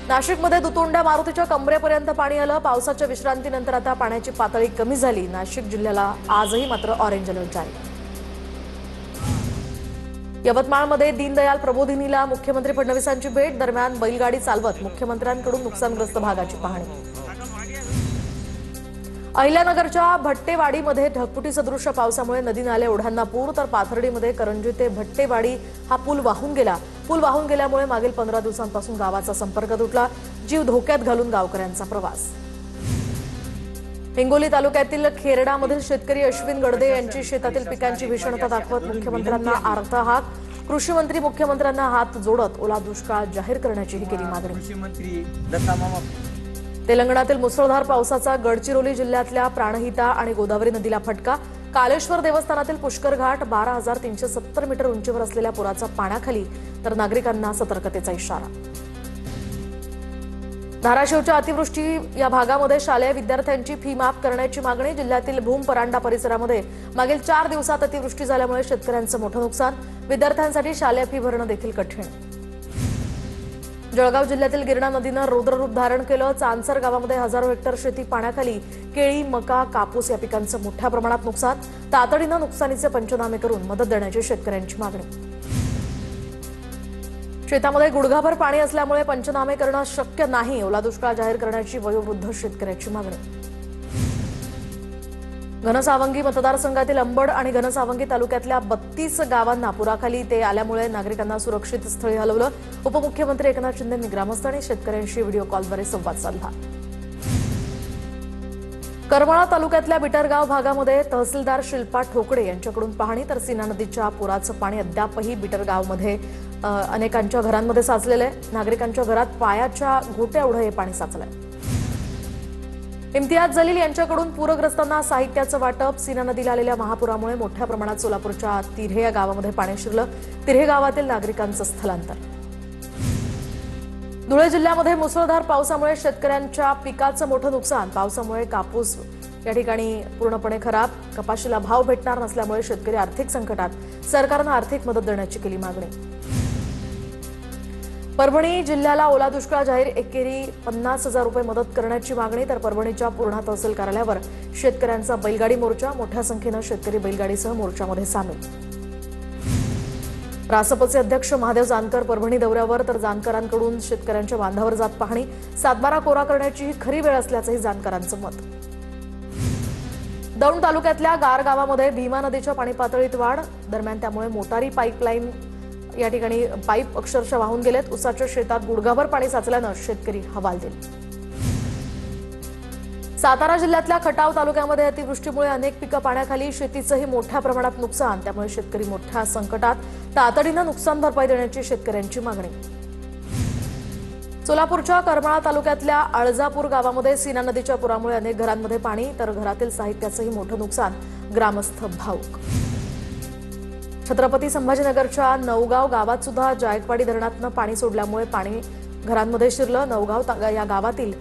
नाशिकमध्ये दुतोंड्या मारुतीच्या कमरेपर्यंत पाणी आलं। पावसाच्या विश्रांतीनंतर आता पाण्याची पातळी कमी झाली। नाशिक जिल्ह्याला आजही मात्र ऑरेंज अलर्ट जारी। यवतमाळमध्ये दीनदयाल प्रबोधिनीला मुख्यमंत्री फडणवीसांची भेट। दरम्यान बैलगाडी चालवत मुख्यमंत्र्यांकडून नुकसानग्रस्त भागाची पाहणी। अहिल्यानगरच्या भट्टेवाडीमध्ये ढगफुटी सदृश पावसामुळे नदी नाले ओढ्यांना पूर, तर पाथर्डीमध्ये करंजी ते भट्टेवाडी हा पूल वाहून गेला। पूल वाहून गेल्यामुळे मागील 15 दिवसांपासून गावाचा संपर्क तुटला। जीव धोक्यात घालून गावकऱ्यांचा प्रवास। हिंगोली तालुक्यातील खेरडामधील शेतकरी अश्विन गडदे यांची शेतातील पिकांची भीषणता दाखवत मुख्यमंत्र्यांना आर्ता हाक। कृषी मंत्री मुख्यमंत्र्यांना हात जोडत ओला दुष्काळ जाहीर करण्याचीही केली मागणी। तेलंगणातील मुसळधार पावसाचा गडचिरोली जिल्ह्यातल्या प्राणहिता आणि गोदावरी नदीला फटका। कालेश्वर देवस्थानातील पुष्कर घाट 12,370 मीटर उंचीवर असलेल्या पुराचा पाण्याखाली, तर नागरिकांना सतर्कतेचा इशारा। धाराशिवच्या अतिवृष्टी या भागामध्ये शालेय विद्यार्थ्यांची फी माफ करण्याची मागणी। जिल्ह्यातील भूम परांडा परिसरामध्ये मागील 4 दिवसात अतिवृष्टी झाल्यामुळे शेतकऱ्यांचं मोठं नुकसान। विद्यार्थ्यांसाठी शालेय फी भरणं देखील कठीण। जळगाव जिल्ह्यातील गिरणा नदीनं रौद्ररूप धारण केलं। चांसर गावामध्ये हजारो हेक्टर शेती पाण्याखाली। केळी, मका, कापूस या पिकांचं मोठ्या प्रमाणात नुकसान। तातडीनं नुकसानीचे पंचनामे करून मदत देण्याची शेतकऱ्यांची मागणी। शेतामध्ये गुडघाभर पाणी असल्यामुळे पंचनामे करणं शक्य नाही। ओला दुष्काळ जाहीर करण्याची वयोवृद्ध शेतकऱ्याची मागणी। घनसावंगी मतदारसंघातील अंबड आणि घनसावंगी तालुक्यातल्या 32 गावांना पुराखाली ते आल्यामुळे नागरिकांना सुरक्षित स्थळी हलवलं। उपमुख्यमंत्री एकनाथ शिंदेंनी ग्रामस्थ आणि शेतकऱ्यांशी व्हिडिओ कॉलद्वारे संवाद साधला। करमाळा तालुक्यातल्या बिटरगाव भागामध्ये तहसीलदार शिल्पा ठोकळे यांच्याकडून पाहणी, तर सीना नदीच्या पुराचं पाणी अद्यापही बिटरगावमध्ये अनेकांच्या घरांमध्ये साचलेलं आहे। नागरिकांच्या घरात पायाच्या घोट्या एवढं हे पाणी साचलंय। इम्तियाज जलील यांच्याकडून पूरग्रस्तांना साहित्याचं वाटप। सीना नदीला आलेल्या महापुरामुळे मोठ्या प्रमाणात सोलापूरच्या तिऱ्हे या गावामध्ये पाणी शिरलं। तिऱ्हे गावातील नागरिकांचं स्थलांतर। धुळे जिल्ह्यामध्ये मुसळधार पावसामुळे शेतकऱ्यांच्या पिकाचं मोठं नुकसान। पावसामुळे कापूस या ठिकाणी पूर्णपणे खराब। कपाशीला भाव भेटणार नसल्यामुळे शेतकरी आर्थिक संकटात। सरकारनं आर्थिक मदत देण्याची केली मागणी। परभणी जिल्ह्याला ओला दुष्काळ जाहीर, एकेरी 50,000 रुपये मदत करण्याची मागणी। तर परभणीच्या पूर्णा तहसील कार्यालयावर शेतकऱ्यांचा बैलगाडी मोर्चा। मोठ्या संख्येनं शेतकरी बैलगाडीसह मोर्चामध्ये सामील। रासपचे अध्यक्ष महादेव जानकर परभणी दौऱ्यावर, तर जानकरांकडून शेतकऱ्यांच्या बांधावर जात पाहणी। सातबारा कोरा करण्याची ही खरी वेळ असल्याचंही जानकरांचं मत। दौंड तालुक्यातल्या गार गावामध्ये भीमा नदीच्या पाणी पातळीत वाढ। दरम्यान त्यामुळे मोटारी पाईपलाईन या ठिकाणी पाईप अक्षरशः वाहून गेलेत। उसाच्या शेतात गुडघाभर पाणी साचल्यानं शेतकरी हवालदिल। सातारा जिल्ह्यातल्या खटाव तालुक्यामध्ये अतिवृष्टीमुळे अनेक पिकं पाण्याखाली। शेतीचंही मोठ्या प्रमाणात नुकसान, त्यामुळे शेतकरी मोठ्या संकटात। तातडीनं नुकसान भरपाई देण्याची शेतकऱ्यांची मागणी। सोलापूरच्या करमाळा तालुक्यातल्या अळजापूर गावामध्ये सीना नदीच्या पुरामुळे अनेक घरांमध्ये पाणी, तर घरातील साहित्याचंही मोठं नुकसान। ग्रामस्थ भावुक। छत्रपती संभाजीनगरच्या नवगाव गावात सुद्धा जायकवाडी धरणातनं पाणी सोडल्यामुळे पाणी घरांमध्ये शिरलं। नवगाव या गावातील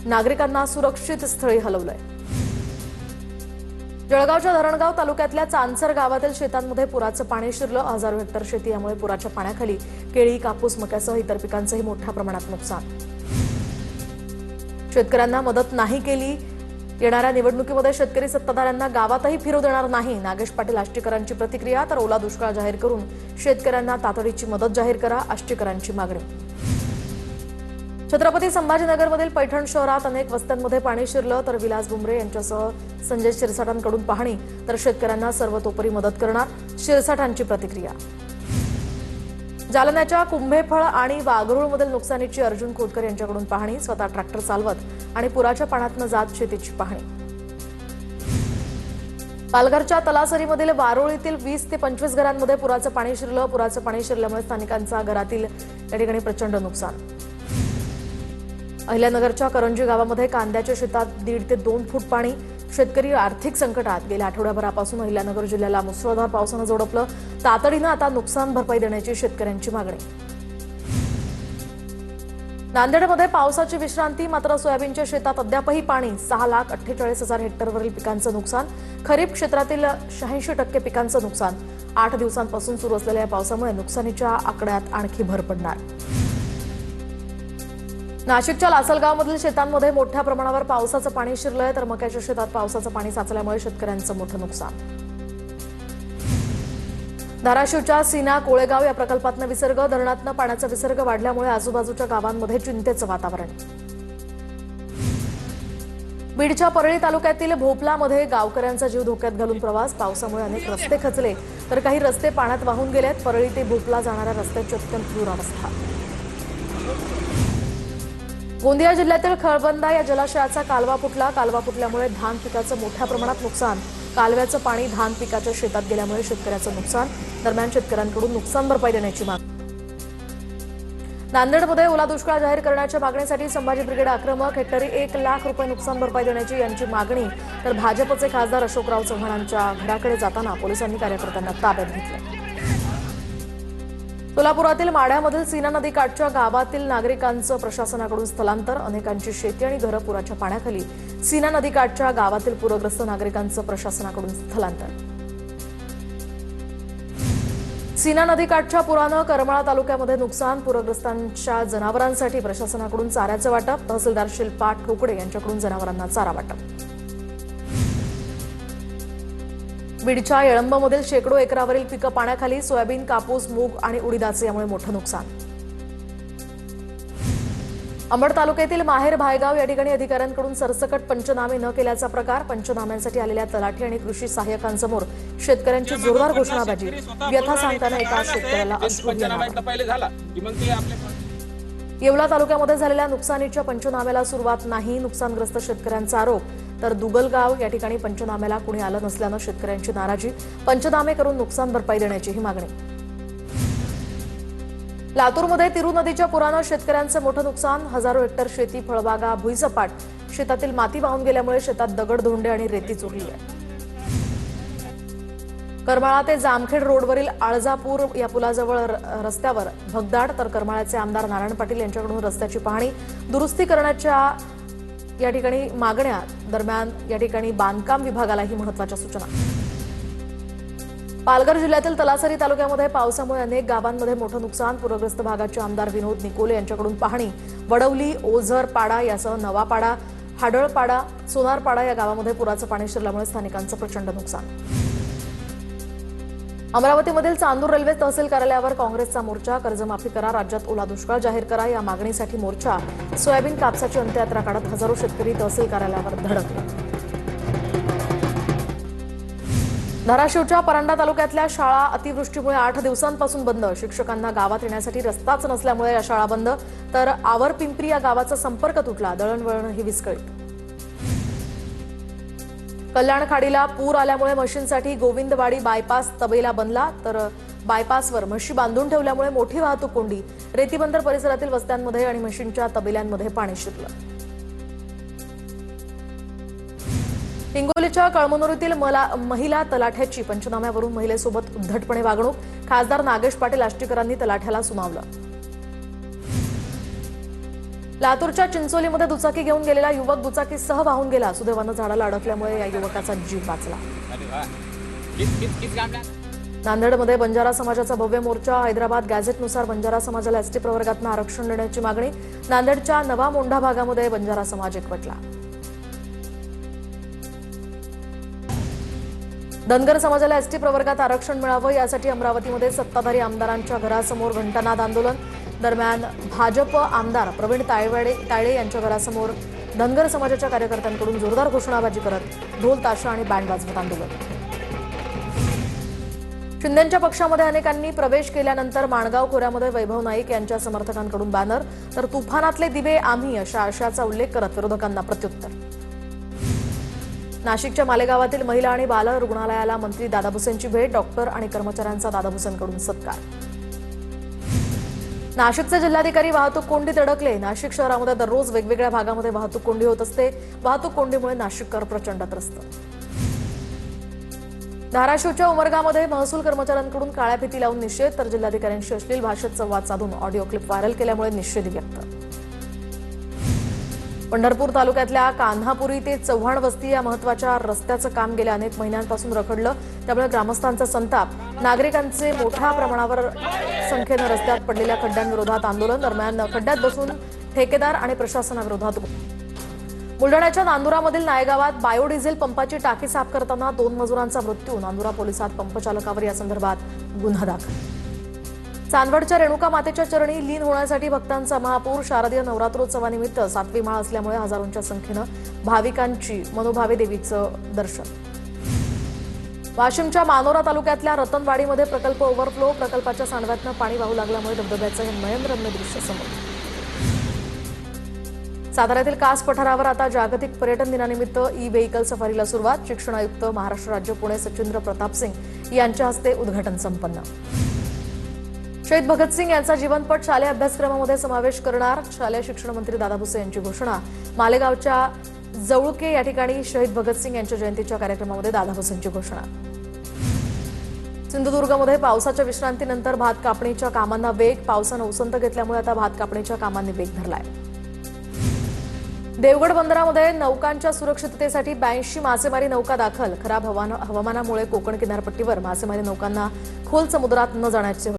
नागरिकांना सुरक्षित स्थळी हलवलंय। जळगावच्या धरणगाव तालुक्यातल्या चांसर गावातील शेतांमध्ये पुराचं पाणी शिरलं। हजारो हेक्टर शेती यामुळे पुराच्या पाण्याखाली। केळी, कापूस, मक्यासह इतर पिकांचंही मोठ्या प्रमाणात नुकसान। शेतकऱ्यांना मदत नाही केली। येणाऱ्या निवडणुकीमध्ये शेतकरी सत्ताधाऱ्यांना गावातही फिरू देणार नाही। नागेश पाटील आष्टीकरांची प्रतिक्रिया, तर ओला दुष्काळ जाहीर करून शेतकऱ्यांना तातडीची मदत जाहीर करा, आष्टीकरांची मागणी। छत्रपती संभाजीनगरमधील पैठण शहरात अनेक वस्त्यांमध्ये पाणी शिरलं, तर विलास बुमरे यांच्यासह संजय शिरसाटांकडून पाहणी, तर शेतकऱ्यांना सर्वतोपरी मदत करणार, शिरसाटांची प्रतिक्रिया। जालन्याच्या कुंभेफळ आणि वाघरूळमधील नुकसानीची अर्जुन खोतकर यांच्याकडून पाहणी। स्वतः ट्रॅक्टर चालवत आणि पुराच्या पाण्यातनं जात शेतीची पाहणी। पालघरच्या तलासरीमधील वारोळीतील 20 ते 25 घरांमध्ये पुराचं पाणी शिरलं। पुराचं पाणी शिरल्यामुळे स्थानिकांचा घरातील या ठिकाणी प्रचंड नुकसान। अहिल्यानगरच्या करंजी गावामध्ये कांद्याच्या शेतात 1.5 ते 2 फूट पाणी। शेतकरी आर्थिक संकटात। गेल्या आठवड्याभरापासून अहिल्यानगर जिल्ह्याला मुसळधार पावसानं झोडपलं। तातडीनं आता नुकसान भरपाई देण्याची शेतकऱ्यांची मागणी। नांदेडमध्ये पावसाची विश्रांती, मात्र सोयाबीनच्या शेतात अद्यापही पाणी। 6,48,000 हेक्टरवरील पिकांचं नुकसान। खरीप क्षेत्रातील 86% पिकांचं नुकसान। 8 दिवसांपासून सुरू असलेल्या पावसामुळे नुकसानीच्या आकड्यात आणखी भर पडणार। नाशिकच्या लासलगावमधील शेतांमध्ये मोठ्या प्रमाणावर पावसाचं पाणी शिरलंय, तर मक्याच्या शेतात पावसाचं पाणी साचल्यामुळे शेतकऱ्यांचं मोठं नुकसान. धाराशिवच्या सीना कोळेगाव या प्रकल्पातनं विसर्ग, धरणातनं पाण्याचा विसर्ग वाढल्यामुळे आजूबाजूच्या गावांमध्ये चिंतेचं वातावरण. बीडच्या परळी तालुक्यातील भोपलामध्ये गावकऱ्यांचा जीव धोक्यात घालून प्रवास, पावसामुळे अनेक रस्ते खचले तर काही रस्ते पाण्यात वाहून गेलेत. परळी ते भोपला जाणाऱ्या रस्त्याची अत्यंत दुरवस्था. गोंदिया जिल्ह्यातील खळबंदा या जलाशयाचा कालवा फुटल्यामुळे धान पिकाचं मोठ्या प्रमाणात नुकसान. कालव्याचं पाणी धान पिकाच्या शेतात गेल्यामुळे शेतकऱ्याचं नुकसान. दरम्यान शेतकऱ्यांकडून नुकसान भरपाई देण्याची मागणी. नांदेडमध्ये ओला दुष्काळ जाहीर करण्याच्या मागणीसाठी संभाजी ब्रिगेड आक्रमक. हेक्टरी 1 लाख रुपये नुकसान भरपाई देण्याची यांची मागणी. तर भाजपचे खासदार अशोकराव चव्हाणांच्या घराकडे जाताना पोलिसांनी कार्यकर्त्यांना ताब्यात घेतलं. सोलापुरातील माढ्यामधील सीना नदीकाठच्या गावातील नागरिकांचं प्रशासनाकडून स्थलांतर. अनेकांची शेती आणि घरं पुराच्या पाण्याखाली. सीना नदीकाठच्या गावातील पूरग्रस्त नागरिकांचं प्रशासनाकडून स्थलांतर. सीना नदीकाठच्या पुरानं करमाळा तालुक्यामध्ये नुकसान. पूरग्रस्तांच्या जनावरांसाठी प्रशासनाकडून चाऱ्याचं वाटप. तहसीलदार शिल्पा ठोकडे यांच्याकडून जनावरांना चारा वाटप. बीडच्या येळंबमधील शेकडो एकरावरील पिकं पाण्याखाली. सोयाबीन, कापूस, मूग आणि उडीदाचे यामुळे मोठं नुकसान. अंबड तालुक्यातील माहेर भायगाव या ठिकाणी अधिकाऱ्यांकडून सरसकट पंचनामे न केल्याचा प्रकार. पंचनाम्यांसाठी आलेल्या तलाठी आणि कृषी सहाय्यकांसमोर शेतकऱ्यांची जोरदार घोषणाबाजी. व्यथा सांगताना एका शेतकऱ्याला अश्रू आला. येवला तालुक्यामध्ये झालेल्या नुकसानीच्या पंचनाम्याला सुरुवात नाही. नुकसानग्रस्त शेतकऱ्यांचा आरोप. तर दुगलगाव या ठिकाणी पंचनाम्याला कुणी आलं नसल्यानं शेतकऱ्यांची नाराजी. पंचनामे करून नुकसान भरपाई देण्याचीही मागणी. लातूरमध्ये तिरू नदीच्या पुरानं शेतकऱ्यांचं मोठं नुकसान. हजारो हेक्टर शेती, फळबागा भुईसपाट. शेतातील माती वाहून गेल्यामुळे शेतात दगड, धोंडे आणि रेती चुरली आहे. करमाळा ते जामखेड रोडवरील आळजापूर या पुलाजवळ रस्त्यावर भगदाड. तर करमाळ्याचे आमदार नारायण पाटील यांच्याकडून रस्त्याची पाहणी, दुरुस्ती करण्याच्या या ठिकाणी मागण्या. दरम्यान या ठिकाणी बांधकाम विभागालाही महत्त्वाच्या सूचना. पालघर जिल्ह्यातील तलासरी तालुक्यामध्ये पावसामुळे अनेक गावांमध्ये मोठं नुकसान. पूरग्रस्त भागाचे आमदार विनोद निकोले यांच्याकडून पाहणी. वडवली, ओझर पाडा यासह नवापाडा, हाडळपाडा, सोनारपाडा या गावामध्ये पुराचं पाणी शिरल्यामुळे स्थानिकांचं प्रचंड नुकसान. अमरावतीमधील चांदूर रेल्वे तहसील कार्यालयावर काँग्रेसचा मोर्चा. कर्जमाफी करा, राज्यात ओला दुष्काळ जाहीर करा या मागणीसाठी मोर्चा. सोयाबीन कापसाची अंत्ययात्रा काढत हजारो शेतकरी तहसील कार्यालयावर धडकले. धाराशिवच्या परांडा तालुक्यातल्या शाळा अतिवृष्टीमुळे 8 दिवसांपासून बंद. शिक्षकांना गावात येण्यासाठी रस्ताच नसल्यामुळे या शाळा बंद. तर आवरपिंपरी या गावाचा संपर्क तुटला. दळणवळणही विस्कळीत. कल्याण खाडीला पूर आल्यामुळे म्हशींसाठी गोविंदवाडी बायपास तबेला बनला. तर बायपासवर म्हशी बांधून ठेवल्यामुळे मोठी वाहतूक कोंडी. रेतीबंदर परिसरातील वस्त्यांमध्ये आणि म्हशींच्या तबेल्यांमध्ये पाणी शिरलं. हिंगोलीच्या कळमनुरीतील महिला तलाठ्याची पंचनाम्यावरून महिलेसोबत उद्धटपणे वागणूक. खासदार नागेश पाटील आष्टीकरांनी तलाठ्याला सुनावलं. लातूरच्या चिंचोलीमध्ये दुचाकी घेऊन गेलेला युवक दुचाकीसह वाहून गेला. सुदैवानं झाडाला अडकल्यामुळे या युवकाचा जीव वाचला. नांदेडमध्ये बंजारा समाजाचा भव्य मोर्चा. हैदराबाद गॅझेटनुसार बंजारा समाजाला एसटी प्रवर्गातनं आरक्षण देण्याची मागणी. नांदेडच्या नवा मोंढा भागामध्ये बंजारा समाज एकवटला. धनगर समाजाला एसटी प्रवर्गात आरक्षण मिळावं यासाठी अमरावतीमध्ये सत्ताधारी आमदारांच्या घरासमोर घंटानाद आंदोलन. दरम्यान भाजप आमदार प्रवीण तायडे यांच्या घरासमोर धनगर समाजाच्या कार्यकर्त्यांकडून जोरदार घोषणाबाजी करत ढोल ताशा आणि बँड वाजवत आंदोलन. शिंदेंच्या पक्षामध्ये अनेकांनी प्रवेश केल्यानंतर माणगाव खोऱ्यामध्ये वैभव नाईक यांच्या समर्थकांकडून बॅनर. तर तुफानातले दिवे आम्ही अशा आशयाचा उल्लेख करत विरोधकांना प्रत्युत्तर. नाशिकच्या मालेगावातील महिला आणि बाल रुग्णालयाला मंत्री दादा भुसेंची भेट. डॉक्टर आणि कर्मचाऱ्यांचा दादा भुसेंकडून सत्कार. नाशिकचे जिल्हाधिकारी वाहतूक कोंडीत अडकले. नाशिक शहरामध्ये दररोज वेगवेगळ्या भागामध्ये वाहतूक कोंडी होत असते. वाहतूक कोंडीमुळे नाशिककर प्रचंड त्रस्त. धाराशिवच्या उमरगामध्ये महसूल कर्मचाऱ्यांकडून काळ्या फिती लावून निषेध. तर जिल्हाधिकाऱ्यांशी अश्लील भाषेत संवाद साधून ऑडिओ क्लिप व्हायरल केल्यामुळे निषेध व्यक्त. पंढरपूर तालुक्यातल्या कान्हापुरी ते चव्हाण वस्ती या महत्त्वाच्या रस्त्याचं काम गेल्या अनेक महिन्यांपासून रखडलं. त्यामुळे ग्रामस्थांचा संताप. नागरिकांचे मोठ्या प्रमाणावर संख्येनं रस्त्यात पडलेल्या खड्ड्यांविरोधात आंदोलन. दरम्यान खड्ड्यात बसून ठेकेदार आणि प्रशासनाविरोधात बुलढाण्याच्या नांदुरामधील नायगावात बायोडिझेल पंपाची टाकी साफ करताना 2 मजुरांचा मृत्यू. नांदुरा पोलिसात पंपचालकावर या संदर्भात गुन्हा दाखल. चांदवडच्या रेणुका मातेच्या चरणी लीन होण्यासाठी भक्तांचा महापूर. शारदीय नवरात्रोत्सवानिमित्त 7वी माळ असल्यामुळे हजारोंच्या संख्येनं भाविकांची मनोभावे देवीचं दर्शन. वाशिमच्या मानोरा तालुक्यातल्या रतनवाडीमध्ये प्रकल्प ओव्हरफ्लो. प्रकल्पाच्या सांडव्यातनं पाणी वाहू लागल्यामुळे धबधब्याचं हे नयनरम्य दृश्य समोर. साताऱ्यातील कास पठारावर आता जागतिक पर्यटन दिनानिमित्त ई-व्हेकल सफारीला सुरुवात. शिक्षण आयुक्त महाराष्ट्र राज्य पुणे सचिंद्र प्रताप सिंग यांच्या हस्ते उद्घाटन संपन्न. शहीद भगतसिंग यांचा जीवनपट शालेय अभ्यासक्रमामध्ये समावेश करणार. शालेय शिक्षण मंत्री दादा भुसे यांची घोषणा. मालेगावच्या जवळके या ठिकाणी शहीद भगतसिंग यांच्या जयंतीच्या कार्यक्रमामध्ये दादा भुसेंची घोषणा. सिंधुदुर्गमध्ये पावसाच्या विश्रांतीनंतर भात कापणीच्या कामांना वेग. पावसानं उसंत घेतल्यामुळे आता भात कापणीच्या कामांनी वेग धरलाय. देवगड बंदरामध्ये नौकांच्या सुरक्षिततेसाठी 82 मासेमारी नौका दाखल. खराब हवामानामुळे कोकण किनारपट्टीवर मासेमारी नौकांना खोल समुद्रात न जाण्याचे